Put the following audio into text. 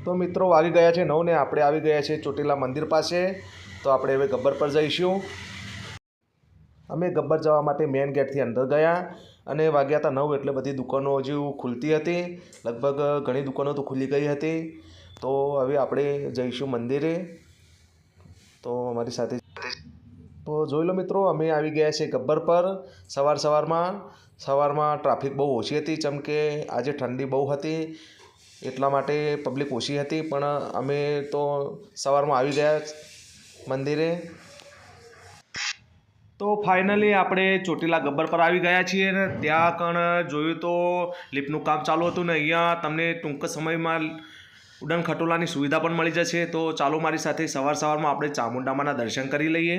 તો મિત્રો વાગી ગયા છે 9 ને આપણે આવી ગયા છે ચોટીલા મંદિર પાસે। તો આપણે હવે ગબ્બર પર જઈશું। અમે ગબ્બર જવા માટે મેઇન ગેટથી અંદર ગયા અને વાગ્યા હતા 9 એટલે બધી દુકાનો હજુ ખુલતી હતી, લગભગ ઘણી દુકાનો તો ખુલી ગઈ હતી। તો હવે આપણે જઈશું મંદિરે। તો અમારી સાથે તો જોઈ લો મિત્રો, અમે આવી ગયા છે ગબ્બર પર। સવારમાં ટ્રાફિક બહુ ઓછી હતી, ચમ કે આજે ઠંડી બહુ હતી એટલા માટે પબ્લિક ઓછી હતી, પણ અમે તો સવારમાં આવી ગયા મંદિરે। તો ફાઇનલી આપણે ચોટીલા ગબ્બર પર આવી ગયા છીએ ને ત્યાં કણ જોયું તો લિફ્ટનું કામ ચાલુ હતું ને અહીંયા તમને ટૂંક સમયમાં ઉડાન ખટોલાની સુવિધા પણ મળી જશે। તો ચાલો મારી સાથે સવારમાં આપણે ચામુંડામાના દર્શન કરી લઈએ।